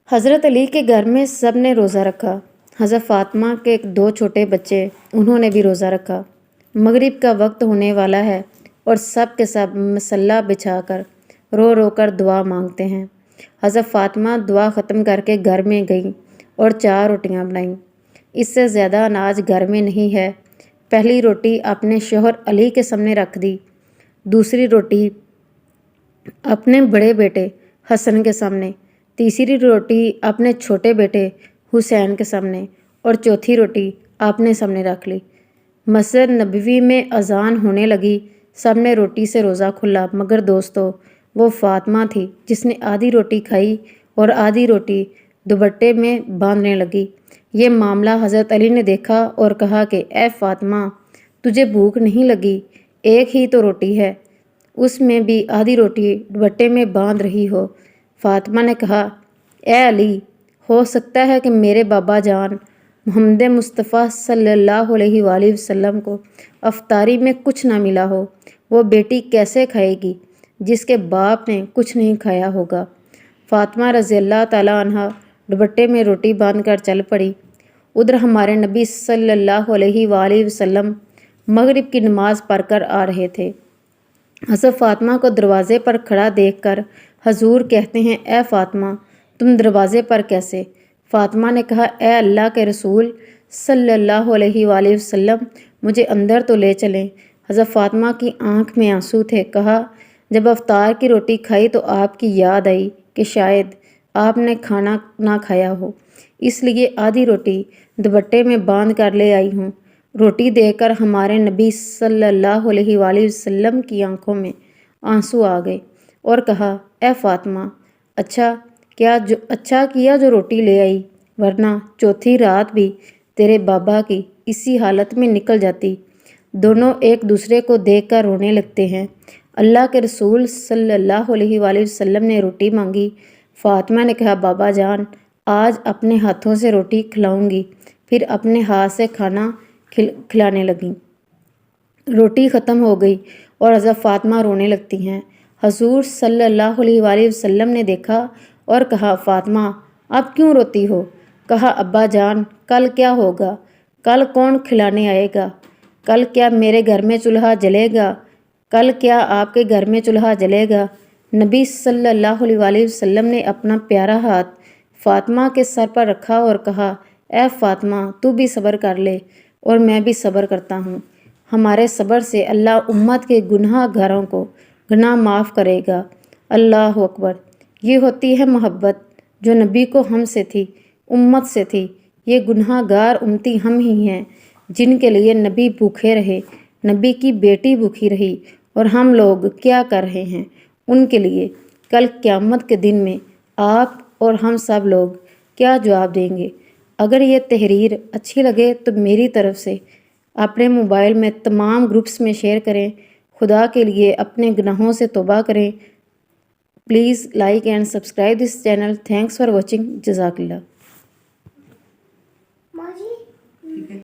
हज़रत अली के घर में सब ने रोज़ा रखा। हज़रत फ़ातिमा के 2 छोटे बच्चे, उन्होंने भी रोज़ा रखा। मगरिब का वक्त होने वाला है और सब के सब मसल्ला बिछाकर रो रो कर दुआ मांगते हैं। हज़रत फ़ातिमा दुआ ख़त्म करके घर में गईं और 4 रोटियां बनाईं। इससे ज़्यादा अनाज घर में नहीं है। पहली रोटी अपने शौहर अली के सामने रख दी, दूसरी रोटी अपने बड़े बेटे हसन के सामने, तीसरी रोटी अपने छोटे बेटे हुसैन के सामने और चौथी रोटी अपने सामने रख ली। मस्जिद नबवी में अजान होने लगी। सब ने रोटी से रोज़ा खुला, मगर दोस्तों वो फ़ातिमा थी जिसने आधी रोटी खाई और आधी रोटी दुपट्टे में बांधने लगी। ये मामला हज़रत अली ने देखा और कहा कि ए फ़ातिमा, तुझे भूख नहीं लगी? एक ही तो रोटी है, उसमें भी आधी रोटी दुपट्टे में बांध रही हो। फ़ातिमा ने कहा, ए अली, हो सकता है कि मेरे बाबा जान मोहम्मद मुस्तफ़ा सल्लल्लाहु अलैहि वसल्लम को अफ्तारी में कुछ ना मिला हो। वो बेटी कैसे खाएगी जिसके बाप ने कुछ नहीं खाया होगा। फ़ातिमा रज़ियल्लाहु ताला अन्हा दुपट्टे में रोटी बांधकर चल पड़ी। उधर हमारे नबी सल्लल्लाहु अलैहि वसल्लम मगरिब की नमाज़ पढ़कर आ रहे थे। हज़रत फ़ातिमा को दरवाज़े पर खड़ा देखकर हजूर कहते हैं, ए फ़ातिमा, तुम दरवाज़े पर कैसे? फ़ातिमा ने कहा, ए अल्लाह के रसूल सल्लल्लाहु अलैहि वसल्लम, मुझे अंदर तो ले चलें। हज़रत फ़ातिमा की आंख में आंसू थे। कहा, जब अफ्तार की रोटी खाई तो आपकी याद आई कि शायद आपने खाना ना खाया हो, इसलिए आधी रोटी दुपट्टे में बांध कर ले आई हूँ। रोटी देकर हमारे नबी सल्लल्लाहु अलैहि वसल्लम की आंखों में आंसू आ गए और कहा, ए फ़ातिमा, अच्छा किया जो रोटी ले आई, वरना चौथी रात भी तेरे बाबा की इसी हालत में निकल जाती। दोनों एक दूसरे को देखकर रोने लगते हैं। अल्लाह के रसूल सल्लल्लाहु अलैहि वसल्लम ने रोटी मांगी। फ़ातिमा ने कहा, बाबा जान, आज अपने हाथों से रोटी खिलाऊंगी। फिर अपने हाथ से खाना खिलाने लगी। रोटी ख़त्म हो गई और हज़रत फ़ातिमा रोने लगती हैं। हजूर सल्लल्लाहु अलैहि वसल्लम ने देखा और कहा, फ़ातिमा, अब क्यों रोती हो? कहा, अब्बा जान, कल क्या होगा? कल कौन खिलाने आएगा? कल क्या मेरे घर में चूल्हा जलेगा? कल क्या आपके घर में चूल्हा जलेगा? नबी सल्लल्लाहु अलैहि वसल्लम ने अपना प्यारा हाथ फ़ातिमा के सर पर रखा और कहा, ए फ़ातिमा, तू भी सब्र कर ले और मैं भी सब्र करता हूँ। हमारे सब्र से अल्लाह उम्मत के गुनाहगारों को गुनाह माफ़ करेगा। अल्लाह अकबर। ये होती है मोहब्बत जो नबी को हमसे थी, उम्मत से थी। ये गुनाहगार उम्मती हम ही हैं जिनके लिए नबी भूखे रहे, नबी की बेटी भूखी रही, और हम लोग क्या कर रहे हैं उनके लिए। कल क़यामत के दिन में आप और हम सब लोग क्या जवाब देंगे? अगर ये तहरीर अच्छी लगे तो मेरी तरफ से अपने मोबाइल में तमाम ग्रुप्स में शेयर करें। खुदा के लिए अपने गुनाहों से तौबा करें। Please like and subscribe this channel. Thanks for watching. जज़ाकल्लाह।